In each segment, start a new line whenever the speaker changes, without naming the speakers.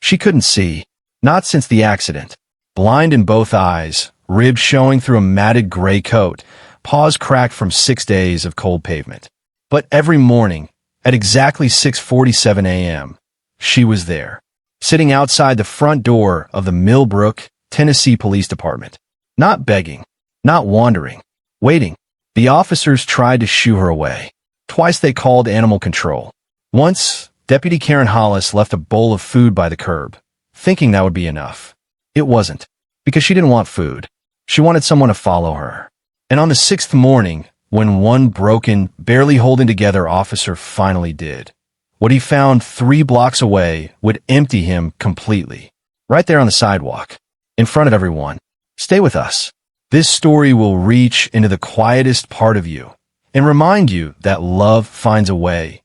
She couldn't see. Not since the accident. Blind in both eyes, ribs showing through a matted gray coat, paws cracked from 6 days of cold pavement. But every morning, at exactly 6:47 a.m., she was there, sitting outside the front door of the Millbrook, Tennessee Police Department. Not begging, not wandering, waiting. The officers tried to shoo her away. Twice they called animal control. Once, Deputy Karen Hollis left a bowl of food by the curb, thinking that would be enough. It wasn't, because she didn't want food. She wanted someone to follow her. And on the 6th morning, when one broken, barely holding together officer finally did, what he found 3 blocks away would empty him completely. Right there on the sidewalk, in front of everyone. Stay with us. This story will reach into the quietest part of you and remind you that love finds a way,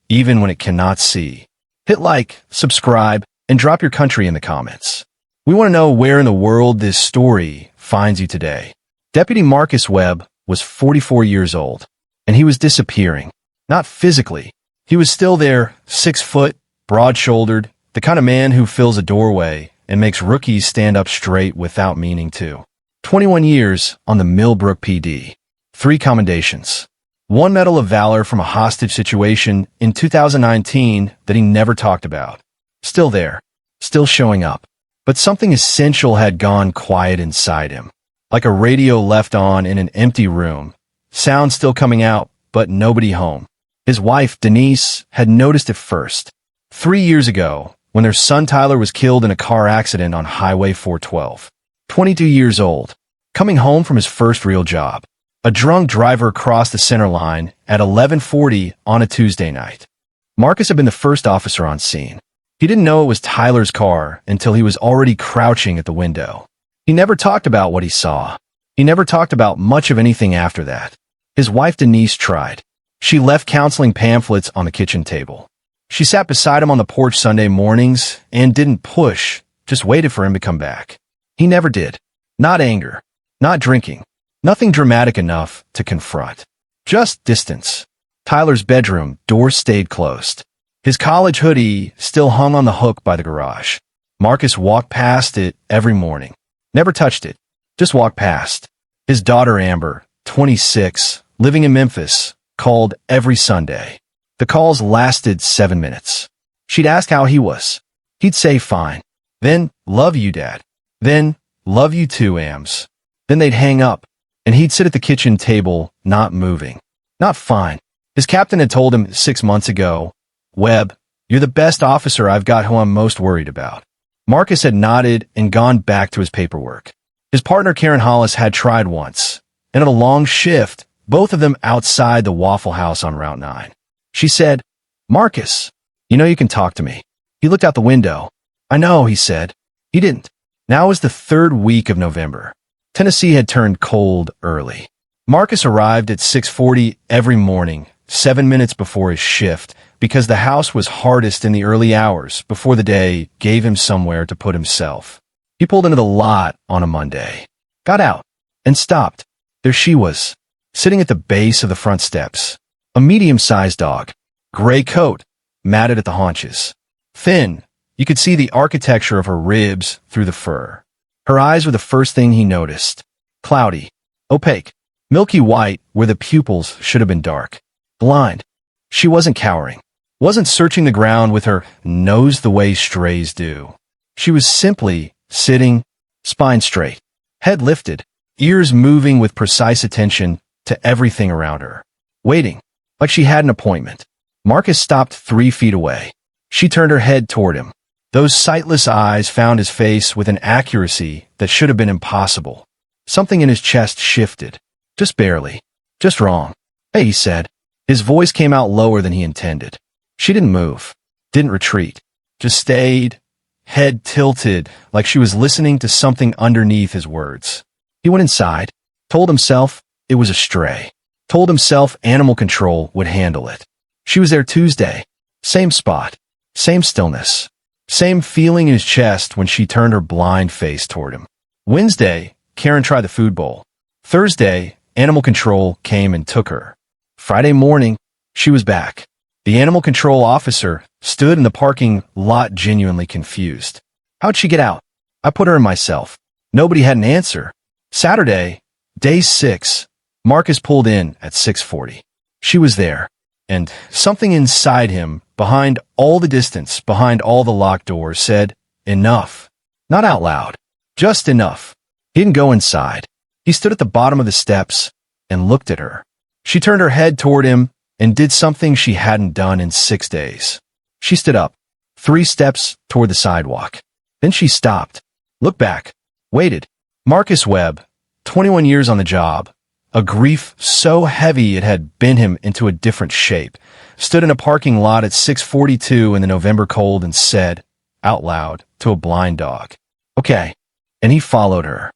even when it cannot see. Hit like, subscribe, and drop your country in the comments. We want to know where in the world this story finds you today. Deputy Marcus Webb was 44 years old, and he was disappearing. Not physically. He was still there, 6 foot, broad-shouldered, the kind of man who fills a doorway and makes rookies stand up straight without meaning to. 21 years on the Millbrook PD. 3 commendations. 1 Medal of Valor from a hostage situation in 2019 that he never talked about. Still there. Still showing up. But something essential had gone quiet inside him. Like a radio left on in an empty room. Sound still coming out, but nobody home. His wife, Denise, had noticed it first. 3 years ago, when their son Tyler was killed in a car accident on Highway 412. 22 years old. Coming home from his first real job. A drunk driver crossed the center line at 11:40 on a Tuesday night. Marcus had been the first officer on scene. He didn't know it was Tyler's car until he was already crouching at the window. He never talked about what he saw. He never talked about much of anything after that. His wife Denise tried. She left counseling pamphlets on the kitchen table. She sat beside him on the porch Sunday mornings and didn't push, just waited for him to come back. He never did. Not anger. Not drinking. Nothing dramatic enough to confront. Just distance. Tyler's bedroom door stayed closed. His college hoodie still hung on the hook by the garage. Marcus walked past it every morning. Never touched it. Just walked past. His daughter Amber, 26, living in Memphis, called every Sunday. The calls lasted 7 minutes. She'd ask how he was. He'd say fine. Then, love you, Dad. Then, love you too, Ams. Then they'd hang up, and he'd sit at the kitchen table, not moving. Not fine. His captain had told him 6 months ago, Webb, you're the best officer I've got who I'm most worried about. Marcus had nodded and gone back to his paperwork. His partner Karen Hollis had tried once, and at a long shift, both of them outside the Waffle House on Route 9. She said, Marcus, you know you can talk to me. He looked out the window. I know, he said. He didn't. Now was the 3rd week of November. Tennessee had turned cold early. Marcus arrived at 6:40 every morning, 7 minutes before his shift, because the house was hardest in the early hours before the day gave him somewhere to put himself. He pulled into the lot on a Monday, got out, and stopped. There she was, sitting at the base of the front steps. A medium-sized dog, gray coat, matted at the haunches. Thin, you could see the architecture of her ribs through the fur. Her eyes were the first thing he noticed. Cloudy, opaque, milky white where the pupils should have been dark. Blind. She wasn't cowering. Wasn't searching the ground with her nose the way strays do. She was simply sitting, spine straight, head lifted, ears moving with precise attention to everything around her. Waiting, like she had an appointment. Marcus stopped 3 feet away. She turned her head toward him. Those sightless eyes found his face with an accuracy that should have been impossible. Something in his chest shifted. Just barely. Just wrong. Hey, he said. His voice came out lower than he intended. She didn't move. Didn't retreat. Just stayed, head tilted, like she was listening to something underneath his words. He went inside, told himself it was a stray. Told himself animal control would handle it. She was there Tuesday. Same spot. Same stillness. Same feeling in his chest when she turned her blind face toward him. Wednesday, Karen tried the food bowl. Thursday, animal control came and took her. Friday morning, she was back. The animal control officer stood in the parking lot genuinely confused. How'd she get out? I put her in myself. Nobody had an answer. Saturday, day 6, Marcus pulled in at 6:40. She was there, and something inside him, behind all the distance, behind all the locked doors, said, enough. Not out loud, just enough. He didn't go inside. He stood at the bottom of the steps and looked at her. She turned her head toward him and did something she hadn't done in 6 days. She stood up, 3 steps toward the sidewalk. Then she stopped, looked back, waited. Marcus Webb, 21 years on the job, a grief so heavy it had bent him into a different shape, stood in a parking lot at 6:42 in the November cold and said, out loud, to a blind dog, okay. And he followed her.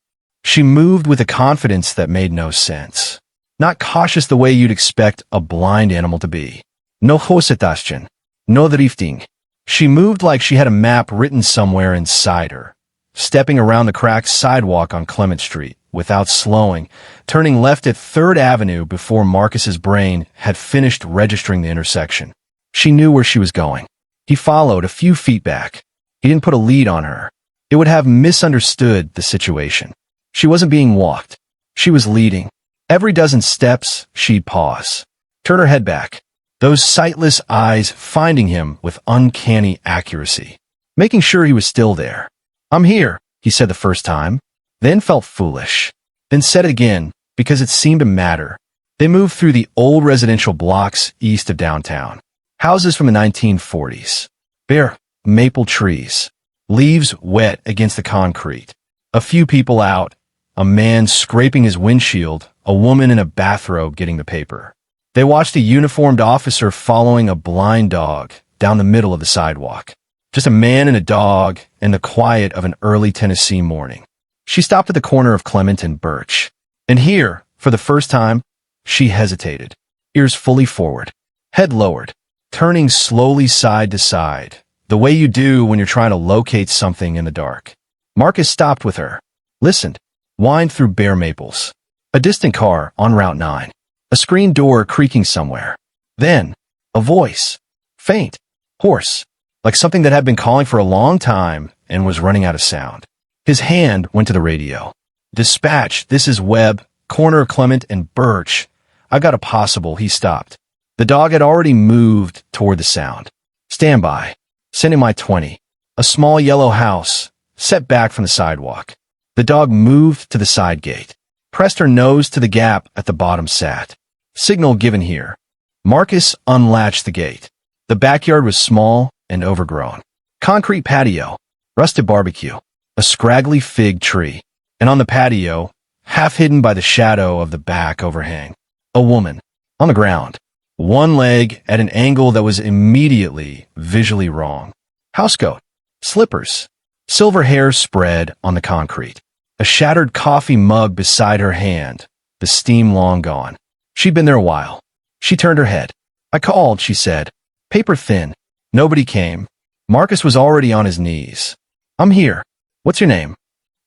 She moved with a confidence that made no sense. Not cautious the way you'd expect a blind animal to be. No hositashchen, no drifting. She moved like she had a map written somewhere inside her, stepping around the cracked sidewalk on Clement Street without slowing, turning left at 3rd Avenue before Marcus's brain had finished registering the intersection. She knew where she was going. He followed a few feet back. He didn't put a lead on her. It would have misunderstood the situation. She wasn't being walked. She was leading. Every dozen steps, she'd pause, turn her head back, those sightless eyes finding him with uncanny accuracy, making sure he was still there. I'm here, he said the first time, then felt foolish, then said it again because it seemed to matter. They moved through the old residential blocks east of downtown, houses from the 1940s, bare maple trees, leaves wet against the concrete, a few people out, a man scraping his windshield, a woman in a bathrobe getting the paper. They watched a uniformed officer following a blind dog down the middle of the sidewalk. Just a man and a dog in the quiet of an early Tennessee morning. She stopped at the corner of Clement and Birch. And here, for the first time, she hesitated, ears fully forward, head lowered, turning slowly side to side, the way you do when you're trying to locate something in the dark. Marcus stopped with her, listened, whined through bare maples. A distant car on Route 9. A screen door creaking somewhere. Then, a voice. Faint. Hoarse. Like something that had been calling for a long time and was running out of sound. His hand went to the radio. Dispatch, this is Webb, corner of Clement and Birch. I've got a possible. He stopped. The dog had already moved toward the sound. Stand by. Sending my 20. A small yellow house, set back from the sidewalk. The dog moved to the side gate. Pressed her nose to the gap at the bottom sat. Signal given here. Marcus unlatched the gate. The backyard was small and overgrown. Concrete patio. Rusted barbecue. A scraggly fig tree. And on the patio, half hidden by the shadow of the back overhang, a woman. On the ground. One leg at an angle that was immediately visually wrong. Housecoat. Slippers. Silver hair spread on the concrete. A shattered coffee mug beside her hand, the steam long gone. She'd been there a while. She turned her head. I called, she said. Paper thin. Nobody came. Marcus was already on his knees. I'm here. What's your name?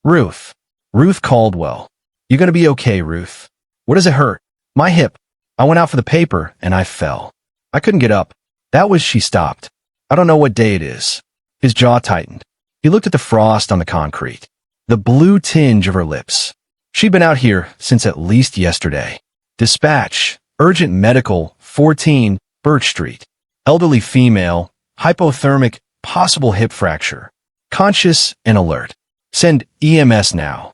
Ruth. Ruth Caldwell. You gonna be okay, Ruth? What does it hurt? My hip. I went out for the paper, and I fell. I couldn't get up. That was she stopped. I don't know what day it is. His jaw tightened. He looked at the frost on the concrete. The blue tinge of her lips. She'd been out here since at least yesterday. Dispatch, urgent medical, 14, Birch Street. Elderly female, hypothermic, possible hip fracture. Conscious and alert. Send EMS now.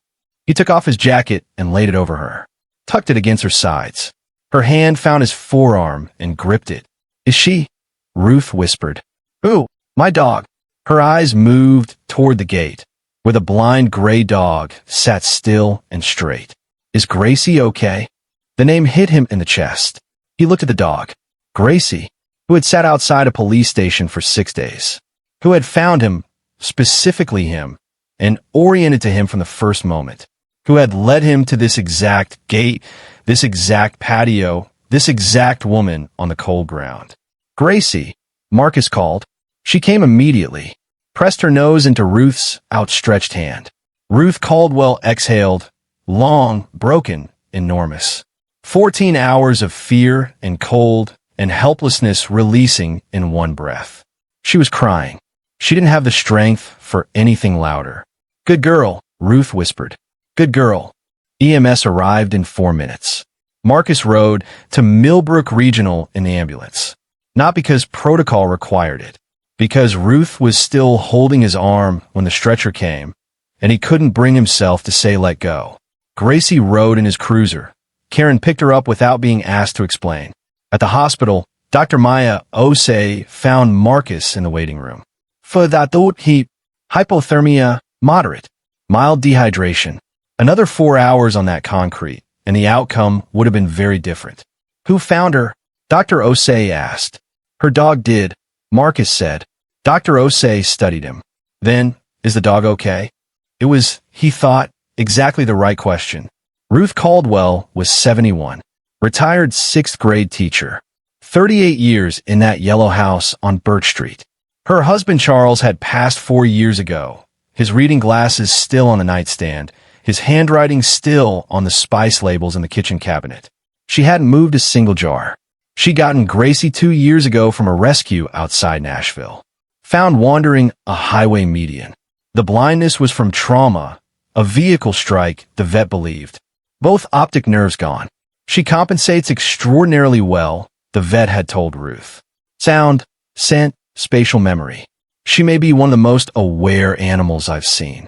He took off his jacket and laid it over her. Tucked it against her sides. Her hand found his forearm and gripped it. Is she? Ruth whispered. Who? My dog. Her eyes moved toward the gate, where the blind gray dog sat still and straight. Is Gracie okay? The name hit him in the chest. He looked at the dog. Gracie, who had sat outside a police station for 6 days. Who had found him, specifically him, and oriented to him from the first moment. Who had led him to this exact gate, this exact patio, this exact woman on the cold ground. Gracie, Marcus called. She came immediately. Pressed her nose into Ruth's outstretched hand. Ruth Caldwell exhaled, long, broken, enormous. 14 hours of fear and cold and helplessness releasing in one breath. She was crying. She didn't have the strength for anything louder. "Good girl," Ruth whispered. "Good girl." EMS arrived in 4 minutes. Marcus rode to Millbrook Regional in the ambulance. Not because protocol required it, because Ruth was still holding his arm when the stretcher came, and he couldn't bring himself to say let go. Gracie rode in his cruiser. Karen picked her up without being asked to explain. At the hospital, Dr. Maya Osei found Marcus in the waiting room. For that he hypothermia, moderate, mild dehydration. Another 4 hours on that concrete, and the outcome would have been very different. Who found her? Dr. Osei asked. Her dog did, Marcus said. Dr. Osei studied him. Then, is the dog okay? It was, he thought, exactly the right question. Ruth Caldwell was 71, retired 6th grade teacher, 38 years in that yellow house on Birch Street. Her husband Charles had passed 4 years ago, his reading glasses still on the nightstand, his handwriting still on the spice labels in the kitchen cabinet. She hadn't moved a single jar. She'd gotten Gracie 2 years ago from a rescue outside Nashville. Found wandering a highway median. The blindness was from trauma, a vehicle strike, the vet believed. Both optic nerves gone. She compensates extraordinarily well, the vet had told Ruth. Sound, scent, spatial memory. She may be one of the most aware animals I've seen.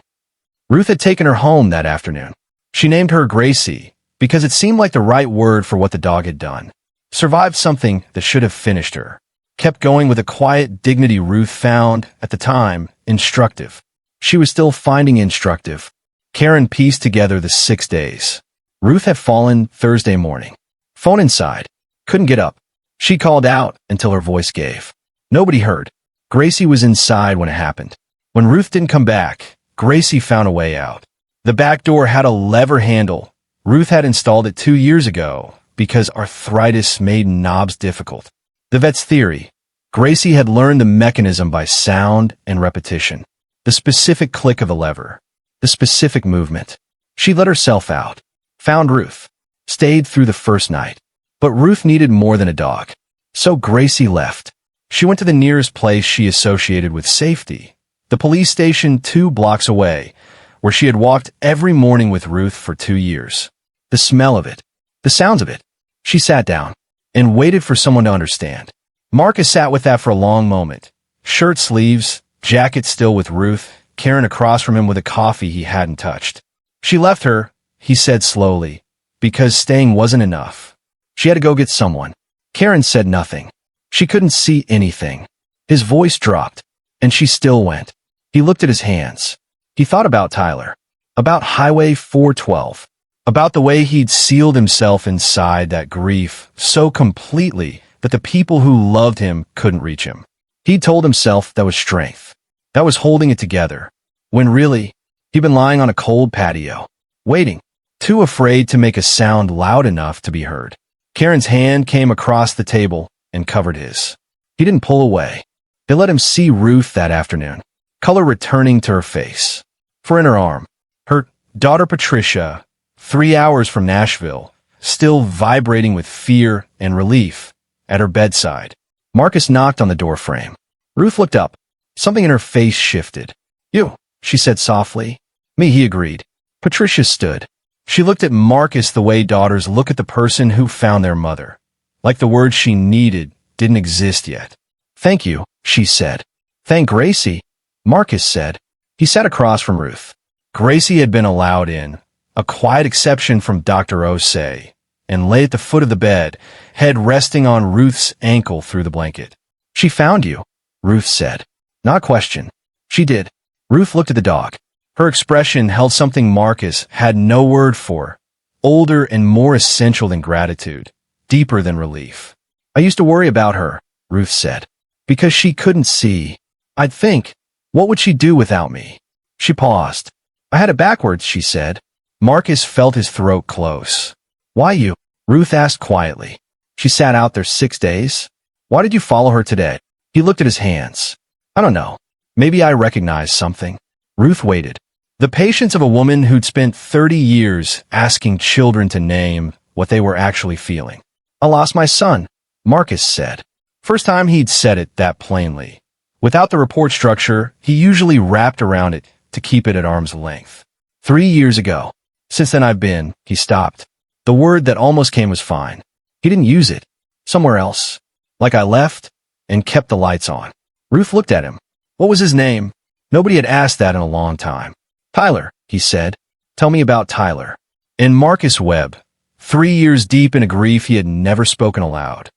Ruth had taken her home that afternoon. She named her Gracie because it seemed like the right word for what the dog had done. Survived something that should have finished her. Kept going with a quiet dignity Ruth found, at the time, instructive. She was still finding instructive. Karen pieced together the 6 days. Ruth had fallen Thursday morning. Phone inside. Couldn't get up. She called out until her voice gave. Nobody heard. Gracie was inside when it happened. When Ruth didn't come back, Gracie found a way out. The back door had a lever handle. Ruth had installed it 2 years ago because arthritis made knobs difficult. The vet's theory. Gracie had learned the mechanism by sound and repetition. The specific click of a lever. The specific movement. She let herself out. Found Ruth. Stayed through the first night. But Ruth needed more than a dog. So Gracie left. She went to the nearest place she associated with safety. The police station 2 blocks away, where she had walked every morning with Ruth for 2 years. The smell of it. The sounds of it. She sat down and waited for someone to understand. Marcus sat with that for a long moment. Shirt sleeves, jacket still with Ruth, Karen across from him with a coffee he hadn't touched. She left her, he said slowly, because staying wasn't enough. She had to go get someone. Karen said nothing. She couldn't see anything. His voice dropped, and she still went. He looked at his hands. He thought about Tyler, about Highway 412, about the way he'd sealed himself inside that grief so completely that the people who loved him couldn't reach him. He'd told himself that was strength, that was holding it together, when really, he'd been lying on a cold patio, waiting, too afraid to make a sound loud enough to be heard. Karen's hand came across the table and covered his. He didn't pull away. They let him see Ruth that afternoon, color returning to her face. For in her arm, her daughter Patricia, 3 hours from Nashville, still vibrating with fear and relief, at her bedside. Marcus knocked on the doorframe. Ruth looked up. Something in her face shifted. You, she said softly. Me, he agreed. Patricia stood. She looked at Marcus the way daughters look at the person who found their mother. Like the word she needed didn't exist yet. Thank you, she said. Thank Gracie, Marcus said. He sat across from Ruth. Gracie had been allowed in, a quiet exception from Dr. Osei, and lay at the foot of the bed, head resting on Ruth's ankle through the blanket. She found you, Ruth said. Not a question. She did. Ruth looked at the dog. Her expression held something Marcus had no word for, older and more essential than gratitude, deeper than relief. I used to worry about her, Ruth said, because she couldn't see. I'd think, what would she do without me? She paused. I had it backwards, she said. Marcus felt his throat close. Why you? Ruth asked quietly. She sat out there 6 days. Why did you follow her today? He looked at his hands. I don't know. Maybe I recognized something. Ruth waited. The patience of a woman who'd spent 30 years asking children to name what they were actually feeling. I lost my son, Marcus said. First time he'd said it that plainly. Without the report structure, he usually wrapped around it to keep it at arm's length. 3 years ago. Since then he stopped. The word that almost came was fine. He didn't use it. Somewhere else. Like I left and kept the lights on. Ruth looked at him. What was his name? Nobody had asked that in a long time. Tyler, he said. Tell me about Tyler. And Marcus Webb, 3 years deep in a grief he had never spoken aloud,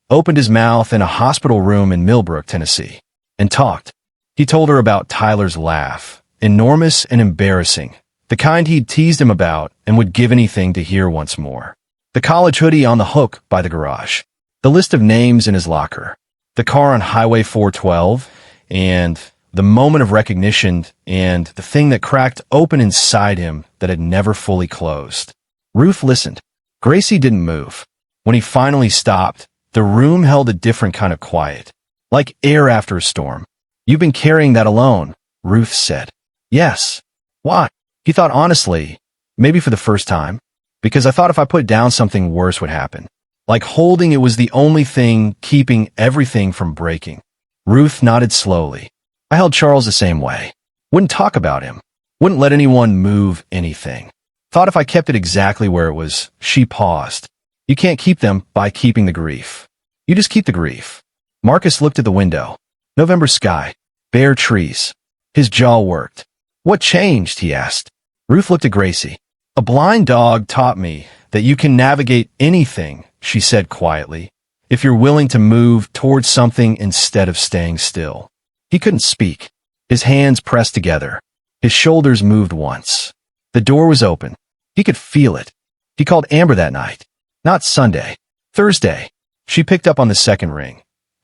opened his mouth in a hospital room in Millbrook, Tennessee, and talked. He told her about Tyler's laugh, enormous and embarrassing, the kind he'd teased him about and would give anything to hear once more. The college hoodie on the hook by the garage, the list of names in his locker, the car on Highway 412, and the moment of recognition and the thing that cracked open inside him that had never fully closed. Ruth listened. Gracie didn't move. When he finally stopped, the room held a different kind of quiet, like air after a storm. You've been carrying that alone, Ruth said. Yes. Why? He thought honestly, maybe for the first time, because I thought if I put down something worse would happen. Like holding it was the only thing keeping everything from breaking. Ruth nodded slowly. I held Charles the same way. Wouldn't talk about him. Wouldn't let anyone move anything. Thought if I kept it exactly where it was. She paused. You can't keep them by keeping the grief. You just keep the grief. Marcus looked at the window. November sky. Bare trees. His jaw worked. What changed? He asked. Ruth looked at Gracie. A blind dog taught me that you can navigate anything, she said quietly, if you're willing to move towards something instead of staying still. He couldn't speak. His hands pressed together. His shoulders moved once. The door was open. He could feel it. He called Amber that night. Not Sunday. Thursday. She picked up on the second ring.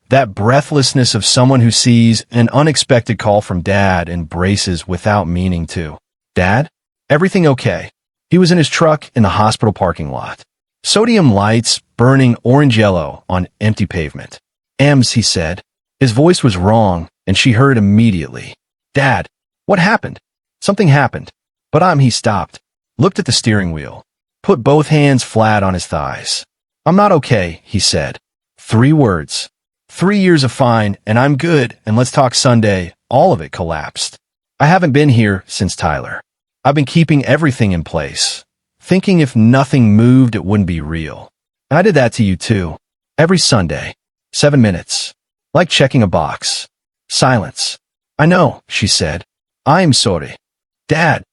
That breathlessness of someone who sees an unexpected call from Dad and braces without meaning to. Dad? Everything okay? He was in his truck in the hospital parking lot. Sodium lights burning orange-yellow on empty pavement. Ems, he said. His voice was wrong, and she heard immediately. Dad, what happened? Something happened. But he stopped, looked at the steering wheel, put both hands flat on his thighs. I'm not okay, he said. 3 words. 3 years of fine, and I'm good, and let's talk Sunday. All of it collapsed. I haven't been here since Tyler. I've been keeping everything in place, thinking if nothing moved it wouldn't be real. And I did that to you too. Every Sunday. 7 minutes. Like checking a box. Silence. I know, she said. I'm sorry. Dad,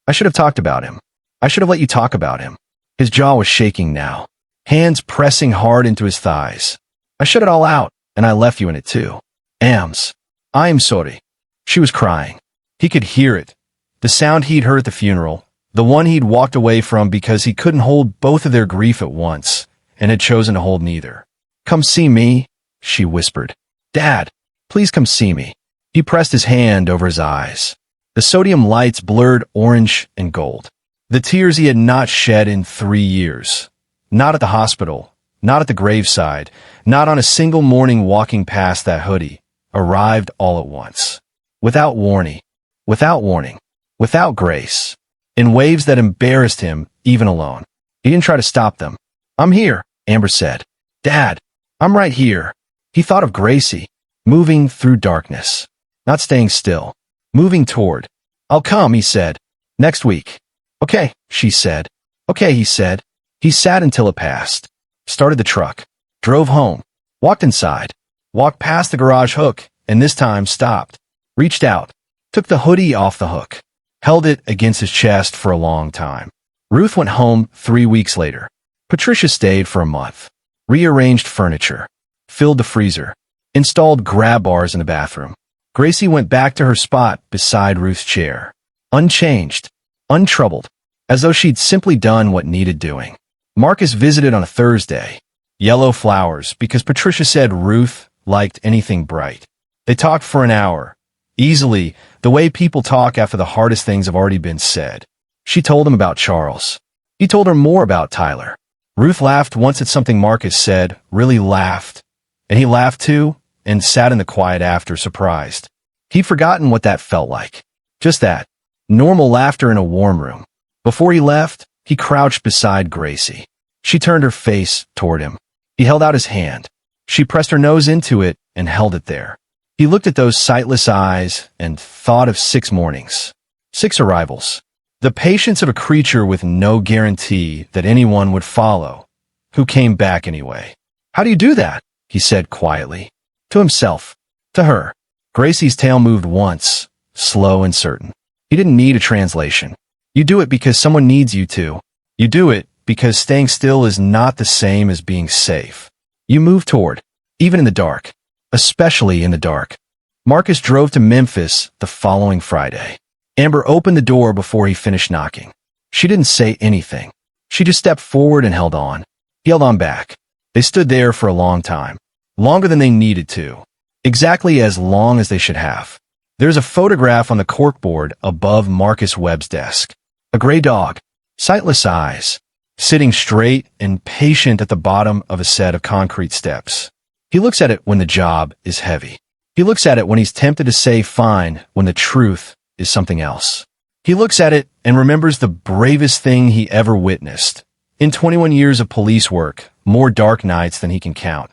I should have talked about him. I should have let you talk about him. His jaw was shaking now, hands pressing hard into his thighs. I shut it all out, and I left you in it too. Ams. I'm sorry. She was crying. He could hear it. The sound he'd heard at the funeral, the one he'd walked away from because he couldn't hold both of their grief at once, and had chosen to hold neither. Come see me, she whispered. Dad, please come see me. He pressed his hand over his eyes. The sodium lights blurred orange and gold. The tears he had not shed in 3 years. Not at the hospital, not at the graveside, not on a single morning walking past that hoodie, arrived all at once. Without warning, without grace, in waves that embarrassed him, even alone. He didn't try to stop them. I'm here, Amber said. Dad, I'm right here. He thought of Gracie, moving through darkness, not staying still, moving toward. I'll come, he said. Next week. Okay, she said. Okay, he said. He sat until it passed. Started the truck. Drove home. Walked inside. Walked past the garage hook, and this time stopped. Reached out. Took the hoodie off the hook. Held it against his chest for a long time. Ruth went home 3 weeks later. Patricia stayed for a month. Rearranged furniture. Filled the freezer. Installed grab bars in the bathroom. Gracie went back to her spot beside Ruth's chair. Unchanged. Untroubled. As though she'd simply done what needed doing. Marcus visited on a Thursday. Yellow flowers, because Patricia said Ruth liked anything bright. They talked for an hour. Easily, the way people talk after the hardest things have already been said. She told him about Charles. He told her more about Tyler. Ruth laughed once at something Marcus said, really laughed. And he laughed too, and sat in the quiet after, surprised. He'd forgotten what that felt like. Just that. Normal laughter in a warm room. Before he left, he crouched beside Gracie. She turned her face toward him. He held out his hand. She pressed her nose into it and held it there. He looked at those sightless eyes and thought of 6 mornings. 6 arrivals. The patience of a creature with no guarantee that anyone would follow, who came back anyway. "How do you do that?" he said quietly. To himself. To her. Gracie's tail moved once, slow and certain. He didn't need a translation. You do it because someone needs you to. You do it because staying still is not the same as being safe. You move toward, even in the dark, especially in the dark. Marcus drove to Memphis the following Friday. Amber opened the door before he finished knocking. She didn't say anything. She just stepped forward and held on. He held on back. They stood there for a long time. Longer than they needed to. Exactly as long as they should have. There's a photograph on the corkboard above Marcus Webb's desk. A gray dog. Sightless eyes. Sitting straight and patient at the bottom of a set of concrete steps. He looks at it when the job is heavy. He looks at it when he's tempted to say fine when the truth is something else. He looks at it and remembers the bravest thing he ever witnessed. In 21 years of police work, more dark nights than he can count,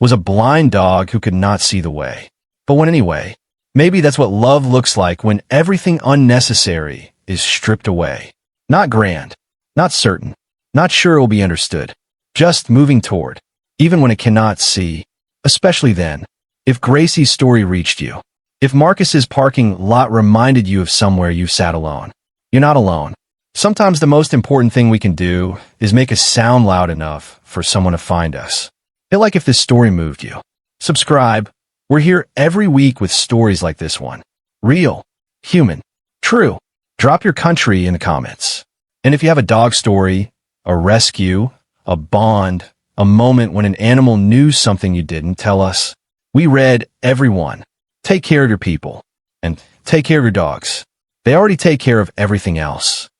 was a blind dog who could not see the way. But when anyway, maybe that's what love looks like when everything unnecessary is stripped away. Not grand, not certain, not sure it will be understood, just moving toward, even when it cannot see, especially then. If Gracie's story reached you, if Marcus's parking lot reminded you of somewhere you sat alone, you're not alone. Sometimes the most important thing we can do is make a sound loud enough for someone to find us. Feel like if this story moved you. Subscribe. We're here every week with stories like this one. Real, human, true. Drop your country in the comments. And if you have a dog story, a rescue, a bond, a moment when an animal knew something you didn't, tell us. We read every one. Take care of your people. And take care of your dogs. They already take care of everything else.